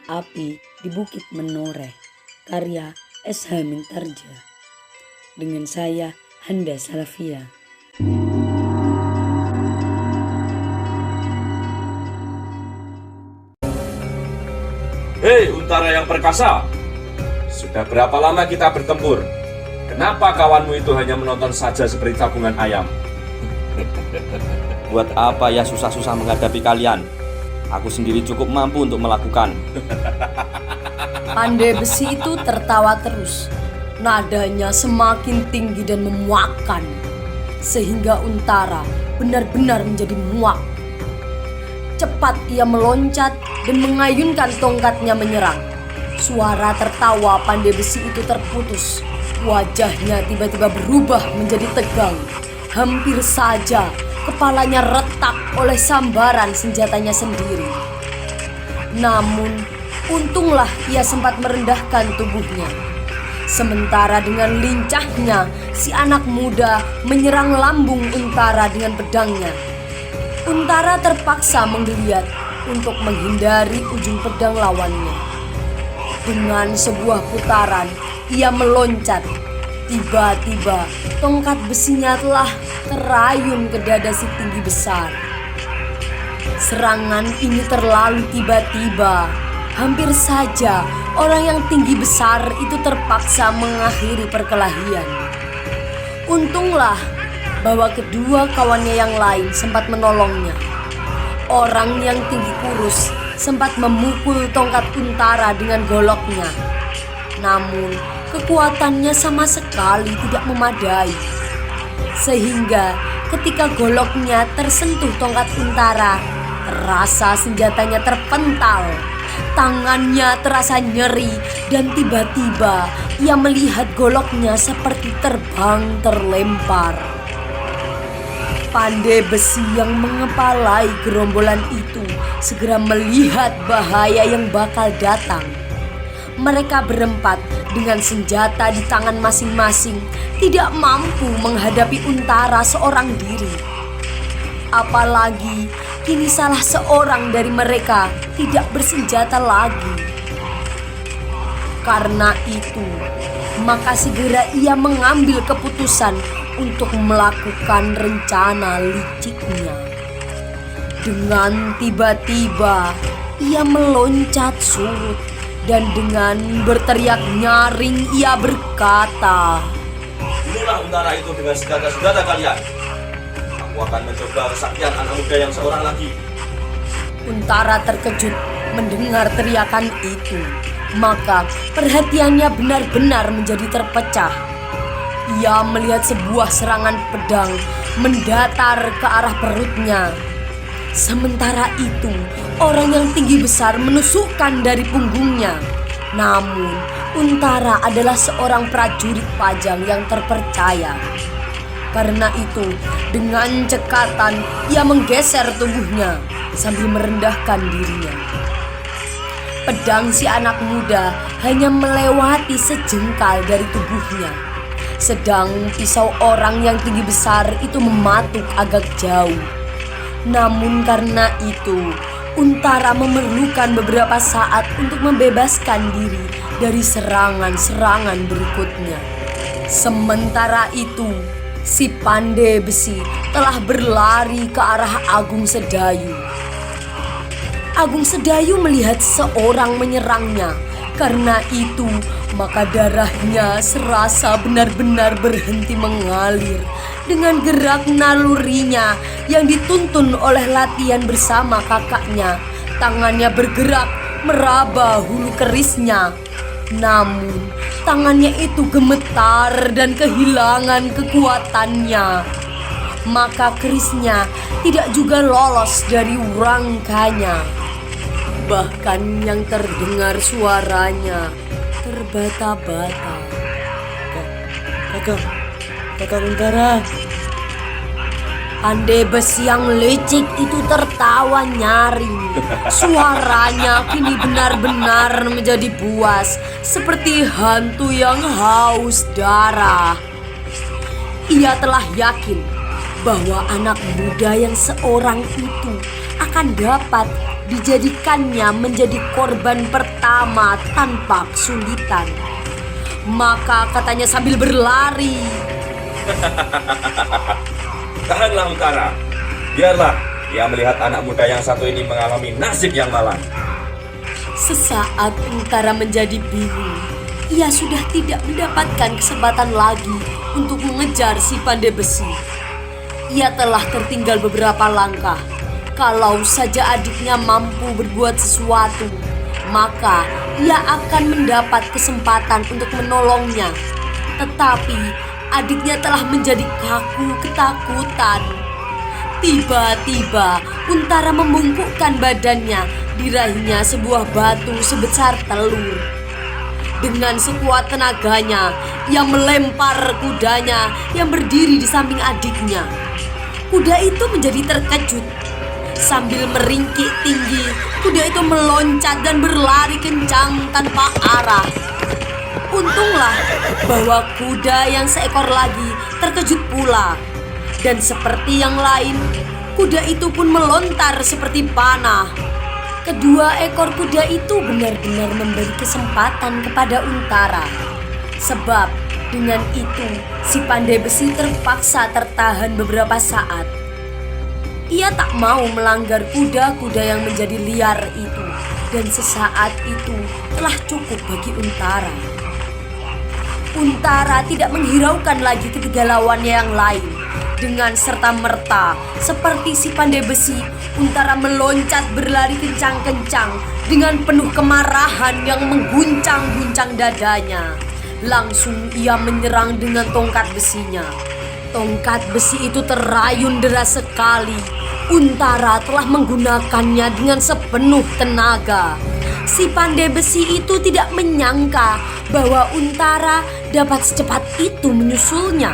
Api di Bukit Menoreh, karya S.H. Mintarja. Dengan saya, Handa Salafia. Hei Untara yang perkasa, sudah berapa lama kita bertempur? Kenapa kawanmu itu hanya menonton saja seperti tabungan ayam? Buat apa ya susah-susah menghadapi kalian? Aku sendiri cukup mampu untuk melakukan. Pandai Besi itu tertawa terus. Nadanya semakin tinggi dan memuakkan, sehingga Untara benar-benar menjadi muak. Cepat ia meloncat dan mengayunkan tongkatnya menyerang. Suara tertawa Pandai Besi itu terputus. Wajahnya tiba-tiba berubah menjadi tegang. Hampir saja kepalanya retak oleh sambaran senjatanya sendiri. Namun, untunglah ia sempat merendahkan tubuhnya. Sementara dengan lincahnya, si anak muda menyerang lambung Untara dengan pedangnya. Untara terpaksa menggeliat untuk menghindari ujung pedang lawannya. Dengan sebuah putaran, ia meloncat. Tiba-tiba, tongkat besinya telah terayun ke dada si tinggi besar. Serangan ini terlalu tiba-tiba. Hampir saja orang yang tinggi besar itu terpaksa mengakhiri perkelahian. Untunglah bahwa kedua kawannya yang lain sempat menolongnya. Orang yang tinggi kurus sempat memukul tongkat Untara dengan goloknya. Namun kekuatannya sama sekali tidak memadai. Sehingga ketika goloknya tersentuh tongkat Untara, terasa senjatanya terpental. Tangannya terasa nyeri dan tiba-tiba ia melihat goloknya seperti terbang terlempar. Pandai Besi yang mengepalai gerombolan itu segera melihat bahaya yang bakal datang. Mereka berempat dengan senjata di tangan masing-masing tidak mampu menghadapi Untara seorang diri. Apalagi kini salah seorang dari mereka tidak bersenjata lagi. Karena itu, maka segera ia mengambil keputusan untuk melakukan rencana liciknya. Dengan tiba-tiba, ia meloncat surut dan dengan berteriak nyaring ia berkata, Bunuhlah Untara itu dengan senjata-senjata kalian. Aku akan mencoba kesaktian anak muda yang seorang lagi. Untara terkejut mendengar teriakan itu. Maka perhatiannya benar-benar menjadi terpecah. Ia melihat sebuah serangan pedang mendatar ke arah perutnya. Sementara itu, orang yang tinggi besar menusukkan dari punggungnya. Namun, Untara adalah seorang prajurit pajang yang terpercaya. Karena itu, dengan cekatan ia menggeser tubuhnya sambil merendahkan dirinya. Pedang si anak muda hanya melewati sejengkal dari tubuhnya. Sedang pisau orang yang tinggi besar itu mematuk agak jauh. Namun karena itu, Untara memerlukan beberapa saat untuk membebaskan diri dari serangan-serangan berikutnya. Sementara itu, si Pandai Besi telah berlari ke arah Agung Sedayu. Agung Sedayu melihat seorang menyerangnya. Karena itu, maka darahnya serasa benar-benar berhenti mengalir. Dengan gerak nalurinya yang dituntun oleh latihan bersama kakaknya, tangannya bergerak meraba hulu kerisnya. Namun, tangannya itu gemetar dan kehilangan kekuatannya. Maka kerisnya tidak juga lolos dari rangkanya. Bahkan yang terdengar suaranya terbata-bata. Kakak Untara. Pandai Besi yang licik itu tertawa nyaring. Suaranya kini benar-benar menjadi buas, seperti hantu yang haus darah. Ia telah yakin bahwa anak muda yang seorang itu akan dapat dijadikannya menjadi korban pertama tanpa kesulitan. Maka katanya sambil berlari, Tahanlah Untara, biarlah dia melihat anak muda yang satu ini mengalami nasib yang malang. sesaat Untara menjadi bingung. Ia sudah tidak mendapatkan kesempatan lagi untuk mengejar si pandai besi. Ia telah tertinggal beberapa langkah. Kalau saja adiknya mampu berbuat sesuatu, maka ia akan mendapat kesempatan untuk menolongnya. Tetapi adiknya telah menjadi kaku ketakutan. Tiba-tiba Untara membungkukkan badannya, diraihnya sebuah batu sebesar telur. Dengan sekuat tenaganya, ia melempar kudanya yang berdiri di samping adiknya. Kuda itu menjadi terkejut. Sambil meringkik tinggi, kuda itu meloncat dan berlari kencang tanpa arah. Untunglah bahwa kuda yang seekor lagi terkejut pula. Dan seperti yang lain, kuda itu pun melontar seperti panah. Kedua ekor kuda itu benar-benar memberi kesempatan kepada Untara. Sebab dengan itu si pandai besi terpaksa tertahan beberapa saat. Ia tak mau melanggar kuda-kuda yang menjadi liar itu, dan sesaat itu telah cukup bagi Untara. Untara tidak menghiraukan lagi ketiga lawannya yang lain. Dengan serta-merta, seperti si pandai besi, Untara meloncat berlari kencang-kencang dengan penuh kemarahan yang mengguncang-guncang dadanya. Langsung ia menyerang dengan tongkat besinya. Tongkat besi itu terayun deras sekali. Untara telah menggunakannya dengan sepenuh tenaga. Si pandai besi itu tidak menyangka bahwa Untara dapat secepat itu menyusulnya.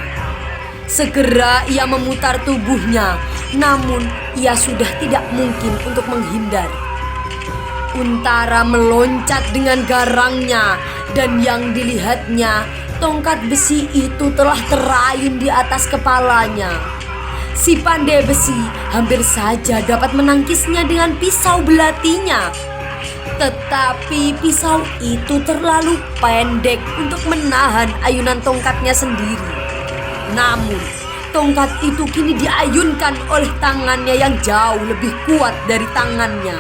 Segera ia memutar tubuhnya, namun ia sudah tidak mungkin untuk menghindar. Untara meloncat dengan garangnya, dan yang dilihatnya, tongkat besi itu telah terayun di atas kepalanya. Si pandai besi hampir saja dapat menangkisnya dengan pisau belatinya. Tetapi pisau itu terlalu pendek untuk menahan ayunan tongkatnya sendiri. Namun, tongkat itu kini diayunkan oleh tangannya yang jauh lebih kuat dari tangannya.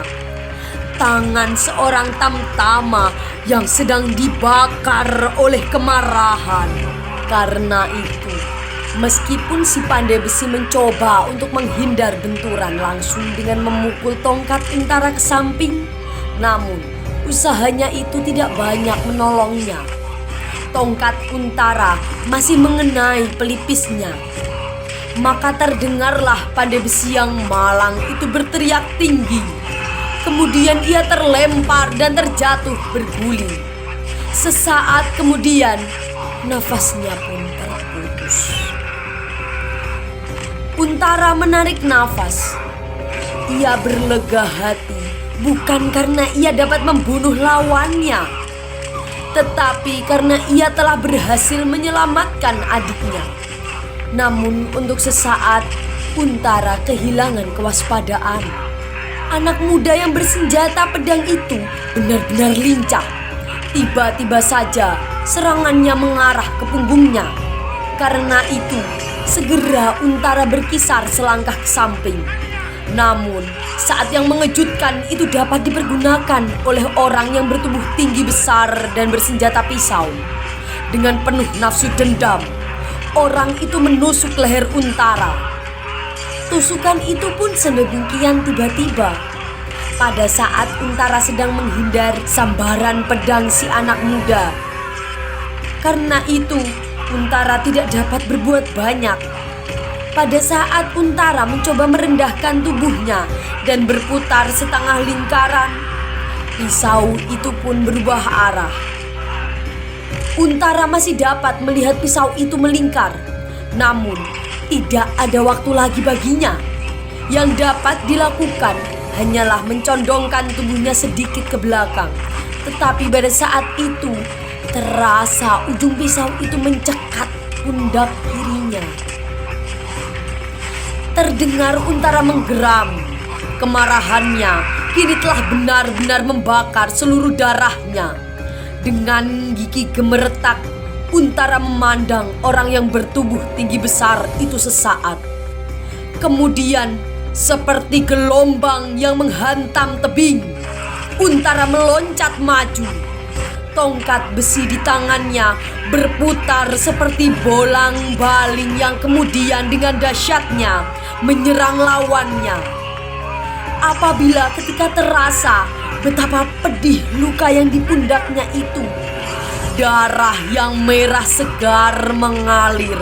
Tangan seorang tamtama yang sedang dibakar oleh kemarahan. Karena itu, meskipun si pandai besi mencoba untuk menghindar benturan langsung dengan memukul tongkat Untara ke samping, namun usahanya itu tidak banyak menolongnya. Tongkat Untara masih mengenai pelipisnya. Maka terdengarlah pandai besi yang malang itu berteriak tinggi. Kemudian ia terlempar dan terjatuh berguling. Sesaat kemudian, nafasnya pun terputus. Untara menarik nafas. Ia berlega hati, bukan karena ia dapat membunuh lawannya, tetapi karena ia telah berhasil menyelamatkan adiknya. Namun untuk sesaat, Untara kehilangan kewaspadaan. Anak muda yang bersenjata pedang itu benar-benar lincah. Tiba-tiba saja serangannya mengarah ke punggungnya. Karena itu, segera Untara berkisar selangkah ke samping. Namun, saat yang mengejutkan itu dapat dipergunakan oleh orang yang bertubuh tinggi besar dan bersenjata pisau. Dengan penuh nafsu dendam, orang itu menusuk leher Untara. Tusukan itu pun sedemikian tiba-tiba. Pada saat Untara sedang menghindar sambaran pedang si anak muda. Karena itu, Untara tidak dapat berbuat banyak. Pada saat Untara mencoba merendahkan tubuhnya dan berputar setengah lingkaran, pisau itu pun berubah arah. Untara masih dapat melihat pisau itu melingkar, namun tidak ada waktu lagi baginya. Yang dapat dilakukan hanyalah mencondongkan tubuhnya sedikit ke belakang. Tetapi pada saat itu, terasa ujung pisau itu mencekat pundak kirinya. Terdengar Untara menggeram. kemarahannya kini telah benar-benar membakar seluruh darahnya. Dengan gigi gemeretak, Untara memandang orang yang bertubuh tinggi besar itu sesaat. Kemudian, seperti gelombang yang menghantam tebing, Untara meloncat maju. Tongkat besi di tangannya berputar seperti bolang-baling yang kemudian dengan dahsyatnya menyerang lawannya. Apabila ketika terasa betapa pedih luka yang di pundaknya itu, darah yang merah segar mengalir,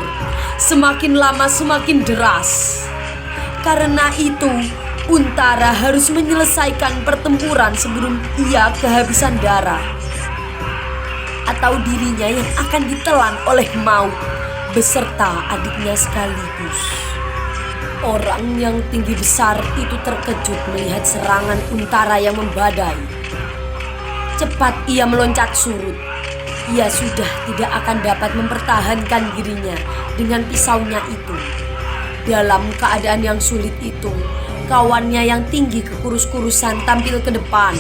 semakin lama semakin deras. Karena itu, Untara harus menyelesaikan pertempuran sebelum ia kehabisan darah, atau dirinya yang akan ditelan oleh maut beserta adiknya sekaligus. Orang yang tinggi besar itu terkejut melihat serangan Untara yang membadai. Cepat ia meloncat surut. Ia sudah tidak akan dapat mempertahankan dirinya dengan pisaunya itu. Dalam keadaan yang sulit itu, kawannya yang tinggi kekurus-kurusan tampil ke depan.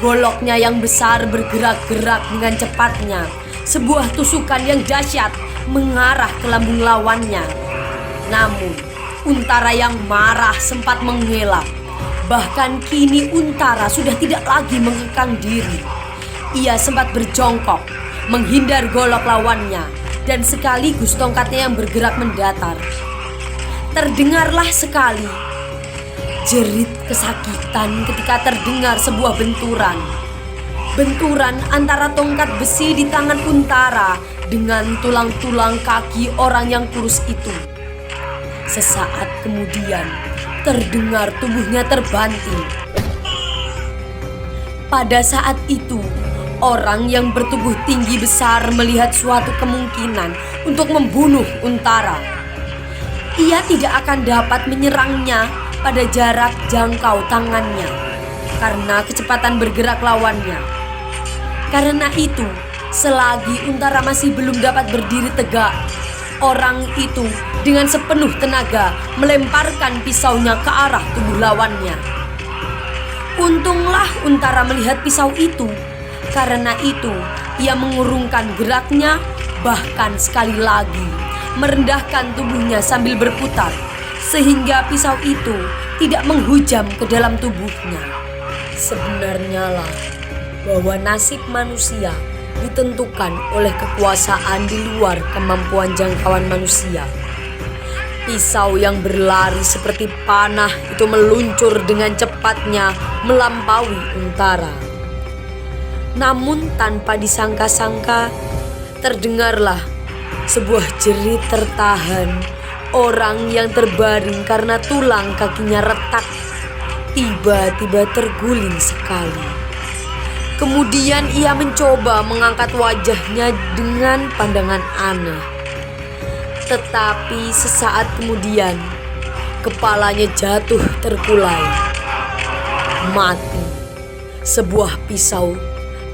Goloknya yang besar bergerak-gerak dengan cepatnya. Sebuah tusukan yang dahsyat mengarah ke lambung lawannya. Namun, Untara yang marah sempat mengelak. Bahkan kini Untara sudah tidak lagi mengekang diri. Ia sempat berjongkok, menghindar golok lawannya, dan sekaligus tongkatnya yang bergerak mendatar. Terdengarlah sekali jerit kesakitan ketika terdengar sebuah benturan. Benturan antara tongkat besi di tangan Untara dengan tulang-tulang kaki orang yang kurus itu. Sesaat kemudian terdengar tubuhnya terbanting. Pada saat itu, orang yang bertubuh tinggi besar melihat suatu kemungkinan untuk membunuh Untara. Ia tidak akan dapat menyerangnya pada jarak jangkau tangannya karena kecepatan bergerak lawannya. Karena itu, selagi Untara masih belum dapat berdiri tegak, orang itu dengan sepenuh tenaga melemparkan pisaunya ke arah tubuh lawannya. Untunglah Untara melihat pisau itu. Karena itu, ia mengurungkan geraknya, bahkan sekali lagi merendahkan tubuhnya sambil berputar, sehingga pisau itu tidak menghujam ke dalam tubuhnya. Sebenarnya lah bahwa nasib manusia ditentukan oleh kekuasaan di luar kemampuan jangkauan manusia. Pisau yang berlari seperti panah itu meluncur dengan cepatnya melampaui Untara. Namun tanpa disangka-sangka, terdengarlah sebuah jerit tertahan. Orang yang terbaring karena tulang kakinya retak tiba-tiba terguling sekali. Kemudian ia mencoba mengangkat wajahnya dengan pandangan aneh. Tetapi sesaat kemudian kepalanya jatuh terkulai. Mati. Sebuah pisau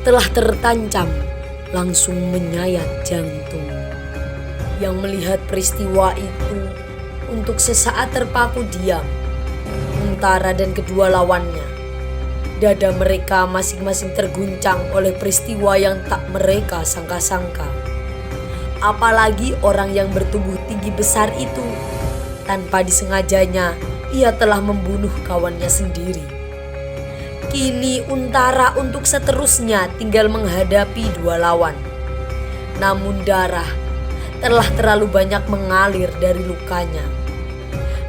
telah tertancap langsung menyayat jantung. Yang melihat peristiwa itu untuk sesaat terpaku diam. Untara dan kedua lawannya. Dada mereka masing-masing terguncang oleh peristiwa yang tak mereka sangka-sangka. Apalagi orang yang bertubuh tinggi besar itu, tanpa disengajanya, ia telah membunuh kawannya sendiri. Kini Untara untuk seterusnya tinggal menghadapi dua lawan. Namun darah telah terlalu banyak mengalir dari lukanya.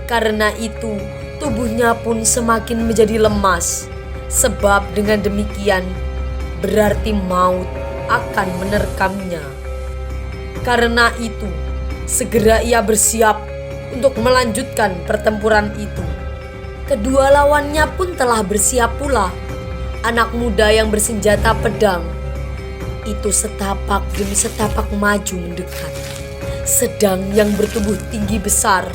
Karena itu, tubuhnya pun semakin menjadi lemas. Sebab dengan demikian berarti maut akan menerkamnya. Karena itu, segera ia bersiap untuk melanjutkan pertempuran itu. Kedua lawannya pun telah bersiap pula. Anak muda yang bersenjata pedang itu setapak demi setapak maju mendekat. Sedang yang bertubuh tinggi besar,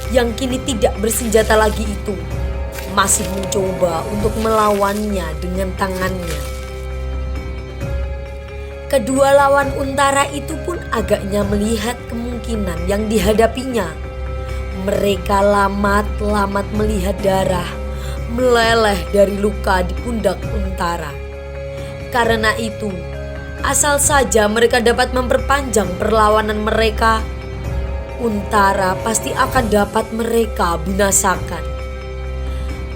yang kini tidak bersenjata lagi itu, masih mencoba untuk melawannya dengan tangannya. Kedua lawan Untara itu pun agaknya melihat kemungkinan yang dihadapinya. Mereka lamat-lamat melihat darah meleleh dari luka di pundak Untara. Karena itu, asal saja mereka dapat memperpanjang perlawanan mereka, Untara pasti akan dapat mereka binasakan.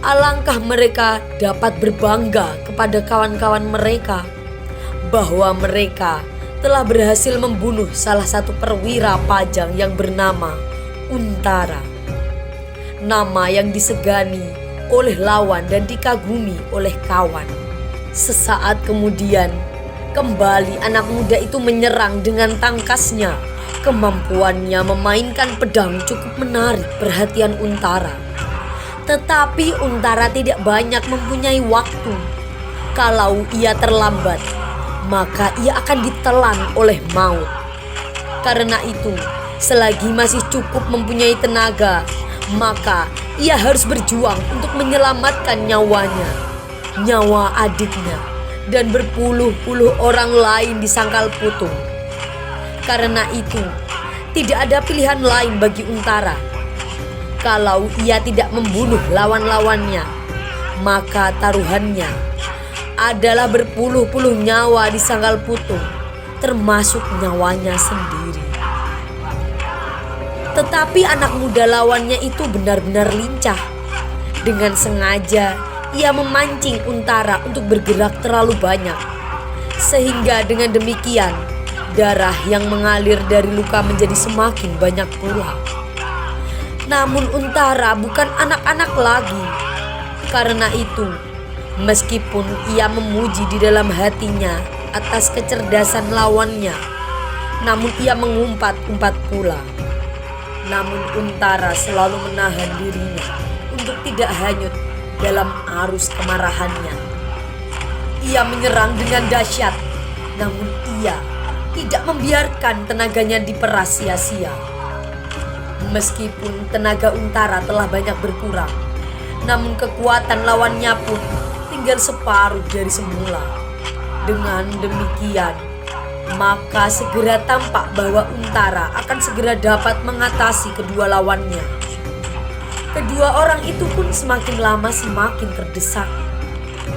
Alangkah mereka dapat berbangga kepada kawan-kawan mereka bahwa mereka telah berhasil membunuh salah satu perwira pajang yang bernama Untara. Nama yang disegani oleh lawan dan dikagumi oleh kawan. Sesaat kemudian, kembali anak muda itu menyerang dengan tangkasnya. Kemampuannya memainkan pedang cukup menarik perhatian Untara. Tetapi Untara tidak banyak mempunyai waktu. Kalau ia terlambat, maka ia akan ditelan oleh maut. Karena itu, selagi masih cukup mempunyai tenaga, maka ia harus berjuang untuk menyelamatkan nyawanya, nyawa adiknya, dan berpuluh-puluh orang lain di sangkal putung. Karena itu, tidak ada pilihan lain bagi Untara. Kalau ia tidak membunuh lawan-lawannya, maka taruhannya adalah berpuluh-puluh nyawa di sangkal putung, termasuk nyawanya sendiri. Tetapi anak muda lawannya itu benar-benar lincah. Dengan sengaja ia memancing Untara untuk bergerak terlalu banyak, sehingga dengan demikian darah yang mengalir dari luka menjadi semakin banyak pula. Namun Untara bukan anak-anak lagi. Karena itu, meskipun ia memuji di dalam hatinya atas kecerdasan lawannya, namun ia mengumpat-umpat pula. Namun Untara selalu menahan dirinya untuk tidak hanyut dalam arus kemarahannya. Ia menyerang dengan dahsyat, namun ia tidak membiarkan tenaganya diperas sia-sia. Meskipun tenaga Untara telah banyak berkurang, namun kekuatan lawannya pun tinggal separuh dari semula. Dengan demikian, maka segera tampak bahwa Untara akan segera dapat mengatasi kedua lawannya. Kedua orang itu pun semakin lama semakin terdesak.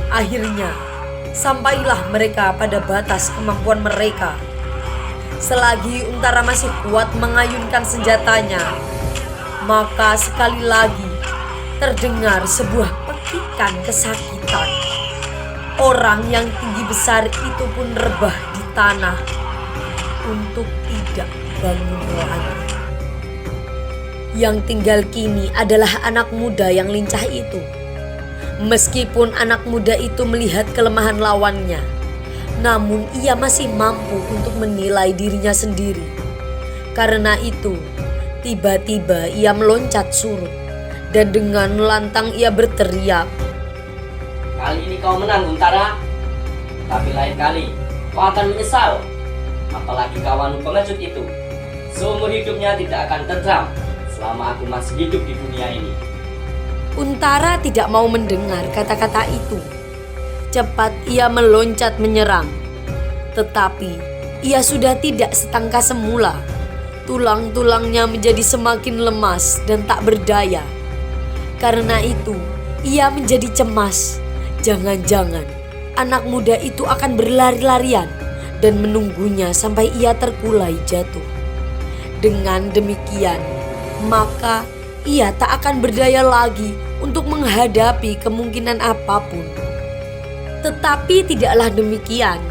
Akhirnya, sampailah mereka pada batas kemampuan mereka. Selagi Untara masih kuat mengayunkan senjatanya, maka sekali lagi terdengar sebuah pekikan kesakitan. Orang yang tinggi besar itu pun rebah di tanah untuk tidak bangun lagi. Yang tinggal kini adalah anak muda yang lincah itu. Meskipun anak muda itu melihat kelemahan lawannya, namun ia masih mampu untuk menilai dirinya sendiri. Karena itu, tiba-tiba ia meloncat surut dan dengan lantang ia berteriak, "Kali ini kau menang, Untara. Tapi lain kali kau akan menyesal. Apalagi kawanmu pengecut itu. Seumur hidupnya tidak akan tentram selama aku masih hidup di dunia ini." Untara tidak mau mendengar kata-kata itu. Cepat ia meloncat menyerang. Tetapi ia sudah tidak setangka semula. Tulang-tulangnya menjadi semakin lemas dan tak berdaya. Karena itu ia menjadi cemas. Jangan-jangan anak muda itu akan berlari-larian dan menunggunya sampai ia terkulai jatuh. Dengan demikian, maka ia tak akan berdaya lagi untuk menghadapi kemungkinan apapun. Tetapi tidaklah demikian.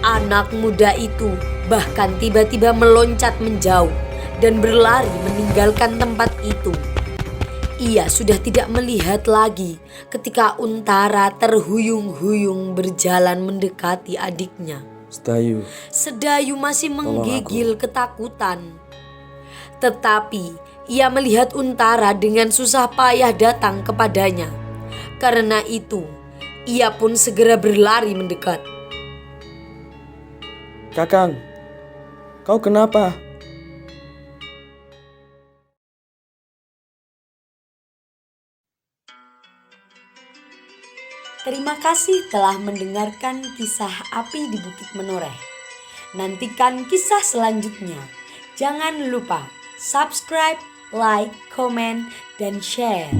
Anak muda itu bahkan tiba-tiba meloncat menjauh dan berlari meninggalkan tempat itu. Ia sudah tidak melihat lagi ketika Untara terhuyung-huyung berjalan mendekati adiknya. Sedayu masih menggigil ketakutan. Tetapi ia melihat Untara dengan susah payah datang kepadanya. Karena itu, ia pun segera berlari mendekat. Kakang, kau kenapa? Terima kasih telah mendengarkan kisah Api di Bukit Menoreh. Nantikan kisah selanjutnya. Jangan lupa subscribe, like, komen, dan share.